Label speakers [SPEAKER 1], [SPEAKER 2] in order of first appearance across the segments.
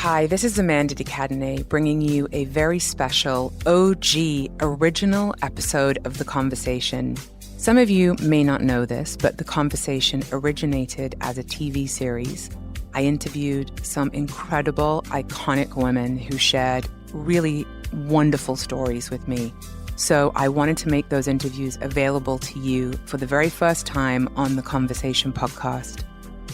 [SPEAKER 1] Hi, this is Amanda de Cadenet bringing you a very special OG original episode of The Conversation. Some of you may not know this, but The Conversation originated as a TV series. I interviewed some incredible, iconic women who shared really wonderful stories with me. So I wanted to make those interviews available to you for the very first time on The Conversation podcast.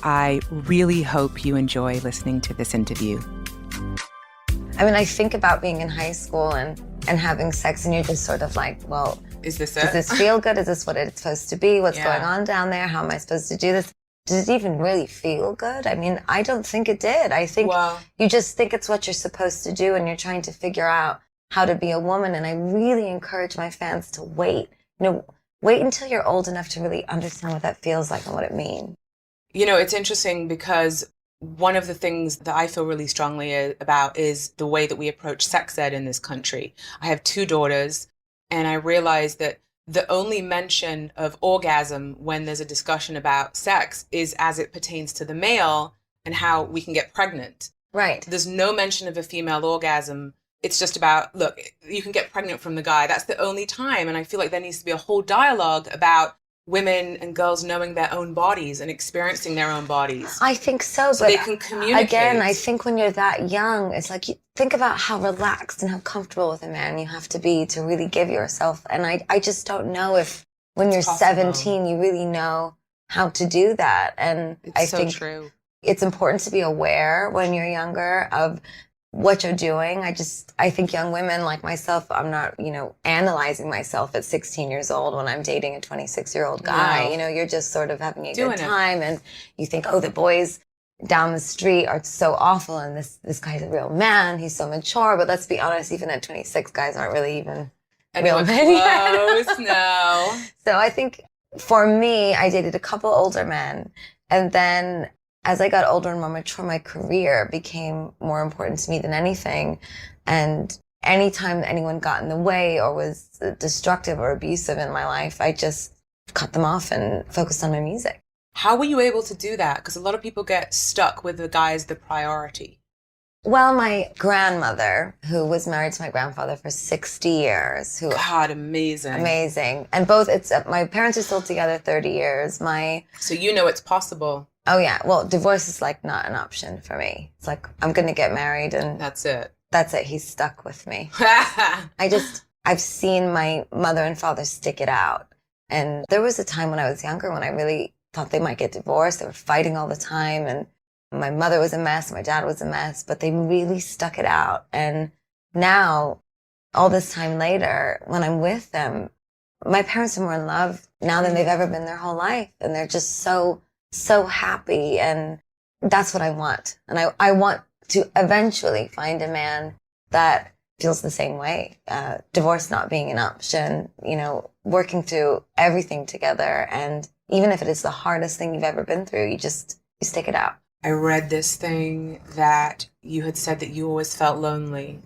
[SPEAKER 1] I really hope you enjoy listening to this interview.
[SPEAKER 2] I mean, I think about being in high school and having sex, and you're just sort of like, well,
[SPEAKER 1] is this it?
[SPEAKER 2] Does this feel good? Is this what it's supposed to be? What's going on down there? How am I supposed to do this? Does it even really feel good? I mean, I don't think it did. I think you just think it's what you're supposed to do, and you're trying to figure out how to be a woman. And I really encourage my fans to wait. Wait until you're old enough to really understand what that feels like and what it means.
[SPEAKER 1] You know, it's interesting because one of the things that I feel really strongly about is the way that we approach sex ed in this country. I have 2 daughters, and I realize that the only mention of orgasm when there's a discussion about sex is as it pertains to the male and how we can get pregnant.
[SPEAKER 2] Right.
[SPEAKER 1] There's no mention of a female orgasm. It's just about, look, you can get pregnant from the guy. That's the only time. And I feel like there needs to be a whole dialogue about women and girls knowing their own bodies and experiencing their own bodies.
[SPEAKER 2] I think so,
[SPEAKER 1] but they can communicate.
[SPEAKER 2] Again, I think when you're that young, it's like, you think about how relaxed and how comfortable with a man you have to be to really give yourself. And I just don't know if when you're 17, you really know how to do that. And I think
[SPEAKER 1] true.
[SPEAKER 2] It's important to be aware when you're younger of what you're doing. I think young women like myself, I'm not, analyzing myself at 16 years old when I'm dating a 26-year-old guy. No. You're just sort of having a good time. And you think, oh, the boys down the street are so awful. And this guy's a real man. He's so mature. But let's be honest, even at 26, guys aren't really even real men yet.
[SPEAKER 1] No.
[SPEAKER 2] So I think for me, I dated a couple older men. And then as I got older and more mature, my career became more important to me than anything. And anytime anyone got in the way or was destructive or abusive in my life, I just cut them off and focused on my music.
[SPEAKER 1] How were you able to do that? Because a lot of people get stuck with the guy as the priority.
[SPEAKER 2] Well, my grandmother, who was married to my grandfather for 60 years.
[SPEAKER 1] God, amazing.
[SPEAKER 2] Amazing. And my parents are still together 30 years.
[SPEAKER 1] So you know it's possible.
[SPEAKER 2] Oh, yeah. Well, divorce is like not an option for me. It's like, I'm going to get married and
[SPEAKER 1] that's it.
[SPEAKER 2] That's it. He's stuck with me. I've seen my mother and father stick it out. And there was a time when I was younger when I really thought they might get divorced. They were fighting all the time. And my mother was a mess. My dad was a mess. But they really stuck it out. And now, all this time later, when I'm with them, my parents are more in love now than they've ever been their whole life. And they're just so happy. And that's what I want. And I want to eventually find a man that feels the same way. Divorce not being an option, working through everything together. And even if it is the hardest thing you've ever been through, you stick it out.
[SPEAKER 1] I read this thing that you had said that you always felt lonely.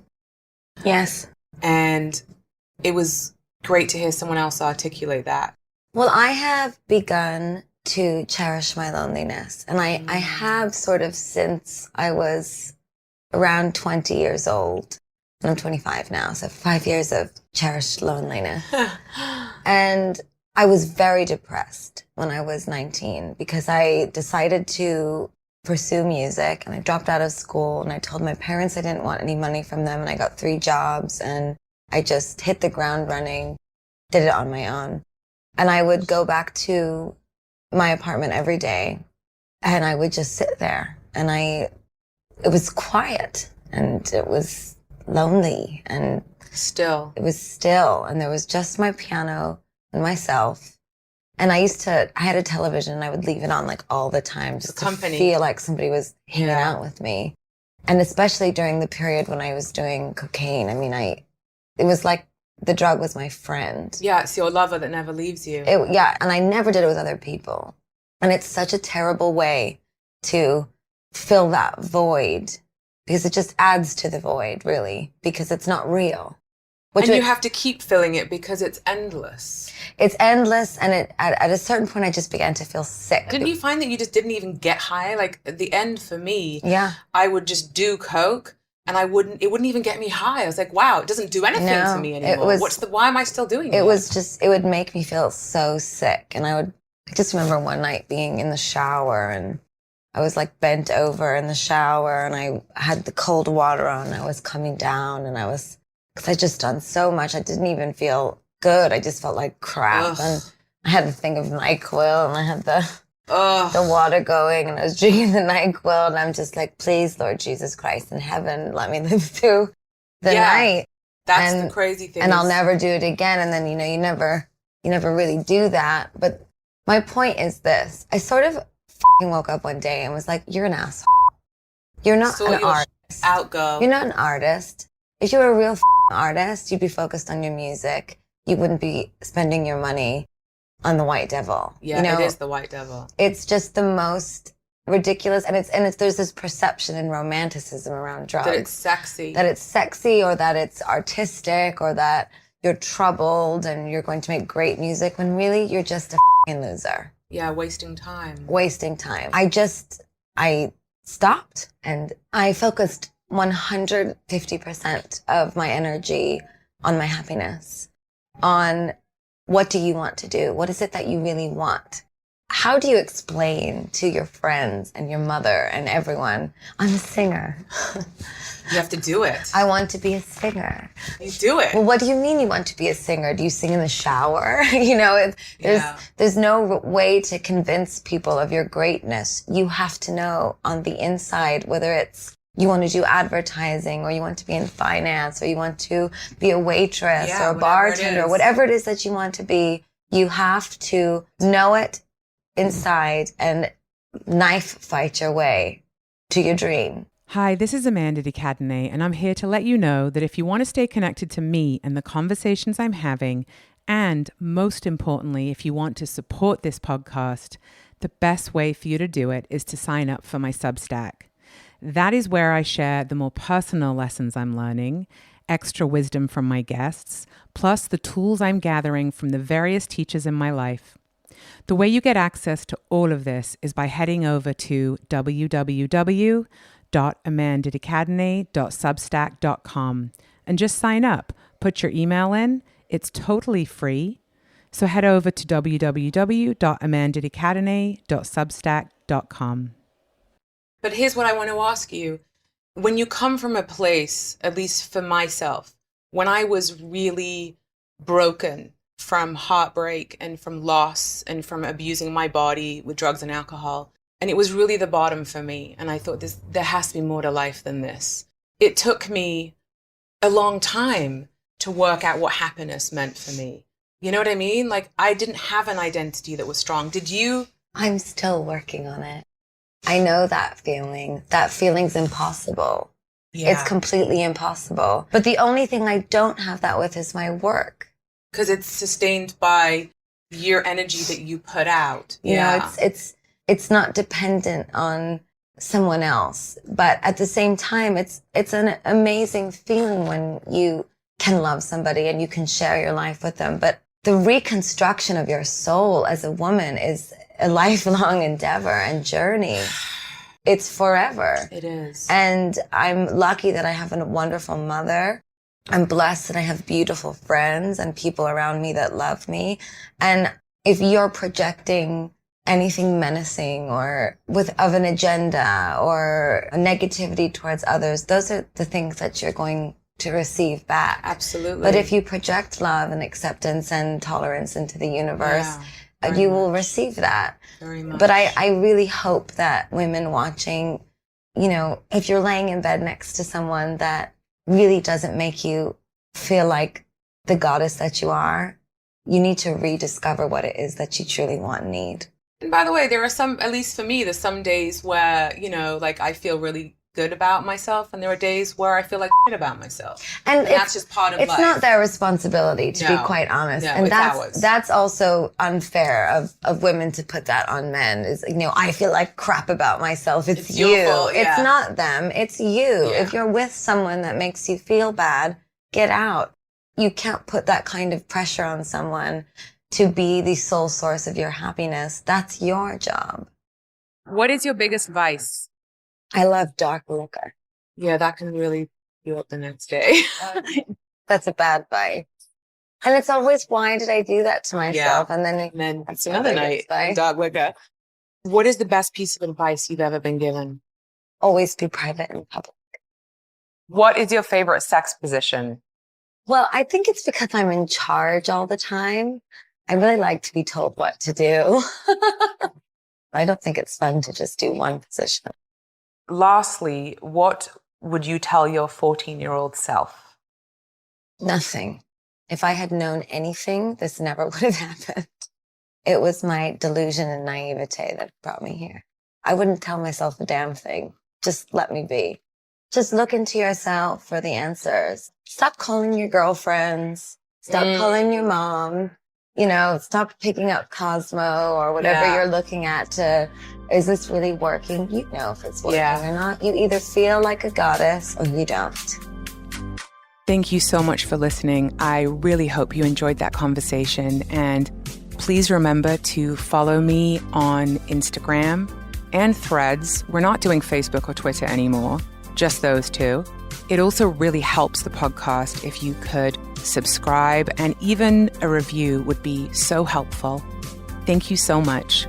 [SPEAKER 2] Yes.
[SPEAKER 1] And it was great to hear someone else articulate that.
[SPEAKER 2] Well, I have begun to cherish my loneliness. And I have sort of since I was around 20 years old. And I'm 25 now, so 5 years of cherished loneliness. And I was very depressed when I was 19 because I decided to pursue music and I dropped out of school and I told my parents I didn't want any money from them and I got 3 jobs and I just hit the ground running, did it on my own. And I would go back to my apartment every day and I would just sit there and it was quiet and it was lonely and it was still and there was just my piano and myself. And I had a television and I would leave it on like all the time just to feel like somebody was hanging out with me. And especially during the period when I was doing cocaine, I mean, it was like the drug was my friend.
[SPEAKER 1] Yeah, it's your lover that never leaves you.
[SPEAKER 2] And I never did it with other people. And it's such a terrible way to fill that void because it just adds to the void, really, because it's not real.
[SPEAKER 1] And you have to keep filling it because it's endless.
[SPEAKER 2] It's endless, and at a certain point, I just began to feel sick.
[SPEAKER 1] Didn't you find that you just didn't even get high? Like at the end for me,
[SPEAKER 2] yeah,
[SPEAKER 1] I would just do coke, and it wouldn't even get me high. I was like, wow, it doesn't do anything to me anymore. Why am I still doing it?
[SPEAKER 2] It would make me feel so sick, and I just remember one night being in the shower, and I was like bent over in the shower, and I had the cold water on. I was coming down, and because I'd just done so much, I didn't even feel good. I just felt like crap. Ugh. And I had the thing of NyQuil, and I had the water going, and I was drinking the NyQuil, and I'm just like, please, Lord Jesus Christ in heaven, let me live through the night.
[SPEAKER 1] That's the crazy thing.
[SPEAKER 2] And I'll never do it again. And then, you never really do that. But my point is this. I sort of woke up one day and was like, you're an asshole. You're not an artist.
[SPEAKER 1] Outgo.
[SPEAKER 2] You're not an artist. If you were a real artist, you'd be focused on your music. You wouldn't be spending your money on the white devil.
[SPEAKER 1] Yeah, it is the white devil.
[SPEAKER 2] It's just the most ridiculous, and there's this perception and romanticism around drugs.
[SPEAKER 1] That it's sexy.
[SPEAKER 2] That it's sexy, or that it's artistic, or that you're troubled and you're going to make great music, when really you're just a loser.
[SPEAKER 1] Yeah, wasting time.
[SPEAKER 2] I stopped, and I focused 150% of my energy on my happiness, on what do you want to do? What is it that you really want? How do you explain to your friends and your mother and everyone, I'm a singer?
[SPEAKER 1] You have to do it.
[SPEAKER 2] I want to be a singer.
[SPEAKER 1] You do it.
[SPEAKER 2] Well, what do you mean you want to be a singer? Do you sing in the shower? There's no way to convince people of your greatness. You have to know on the inside, whether it's you want to do advertising, or you want to be in finance, or you want to be a waitress or a bartender, or whatever it is that you want to be, you have to know it inside and knife fight your way to your dream.
[SPEAKER 1] Hi, this is Amanda de Cadenet, and I'm here to let you know that if you want to stay connected to me and the conversations I'm having, and most importantly, if you want to support this podcast, the best way for you to do it is to sign up for my Substack. That is where I share the more personal lessons I'm learning, extra wisdom from my guests, plus the tools I'm gathering from the various teachers in my life. The way you get access to all of this is by heading over to www.amandadecadenet.substack.com and just sign up. Put your email in. It's totally free. So head over to www.amandadecadenet.substack.com. But here's what I want to ask you. When you come from a place, at least for myself, when I was really broken from heartbreak and from loss and from abusing my body with drugs and alcohol, and it was really the bottom for me, and I thought there has to be more to life than this. It took me a long time to work out what happiness meant for me. You know what I mean? Like, I didn't have an identity that was strong. Did you?
[SPEAKER 2] I'm still working on it. I know that feeling. That feeling's impossible. Yeah. It's completely impossible. But the only thing I don't have that with is my work.
[SPEAKER 1] Because it's sustained by your energy that you put out.
[SPEAKER 2] You know, it's not dependent on someone else. But at the same time, it's an amazing feeling when you can love somebody and you can share your life with them. But the reconstruction of your soul as a woman is a lifelong endeavor and journey. It's forever.
[SPEAKER 1] It is.
[SPEAKER 2] And I'm lucky that I have a wonderful mother. I'm blessed that I have beautiful friends and people around me that love me. And if you're projecting anything menacing or of an agenda or a negativity towards others, those are the things that you're going to receive back.
[SPEAKER 1] Absolutely.
[SPEAKER 2] But if you project love and acceptance and tolerance into the universe, you will receive that.
[SPEAKER 1] Very much.
[SPEAKER 2] But I really hope that women watching, if you're laying in bed next to someone that really doesn't make you feel like the goddess that you are, you need to rediscover what it is that you truly want and need.
[SPEAKER 1] And by the way, there are some, at least for me, there's some days where, like I feel really good about myself, and there are days where I feel like shit about myself. And that's just part of life.
[SPEAKER 2] It's not their responsibility, to be quite honest.
[SPEAKER 1] No,
[SPEAKER 2] and
[SPEAKER 1] it's ours.
[SPEAKER 2] That's also unfair of women to put that on men. Is I feel like crap about myself. It's you. It's not them. It's you. Yeah. If you're with someone that makes you feel bad, get out. you can't put that kind of pressure on someone to be the sole source of your happiness. That's your job.
[SPEAKER 1] What is your biggest vice?
[SPEAKER 2] I love dark liquor.
[SPEAKER 1] Yeah, that can really you up the next day.
[SPEAKER 2] That's a bad vice. And it's always, why did I do that to myself?
[SPEAKER 1] Yeah.
[SPEAKER 2] And then
[SPEAKER 1] It's another night. Dog liquor. What is the best piece of advice you've ever been given?
[SPEAKER 2] Always be private in public.
[SPEAKER 1] What is your favorite sex position?
[SPEAKER 2] Well, I think it's because I'm in charge all the time. I really like to be told what to do. I don't think it's fun to just do one position.
[SPEAKER 1] Lastly, what would you tell your 14-year-old self?
[SPEAKER 2] Nothing. If I had known anything, this never would have happened. It was my delusion and naivete that brought me here. I wouldn't tell myself a damn thing. Just let me be. Just look into yourself for the answers. Stop calling your girlfriends. Stop calling your mom. Stop picking up Cosmo or whatever you're looking at to, is this really working? You know if it's working or not. You either feel like a goddess or you don't.
[SPEAKER 1] Thank you so much for listening. I really hope you enjoyed that conversation. And please remember to follow me on Instagram and Threads. We're not doing Facebook or Twitter anymore, just those two. It also really helps the podcast if you could subscribe, and even a review would be so helpful. Thank you so much.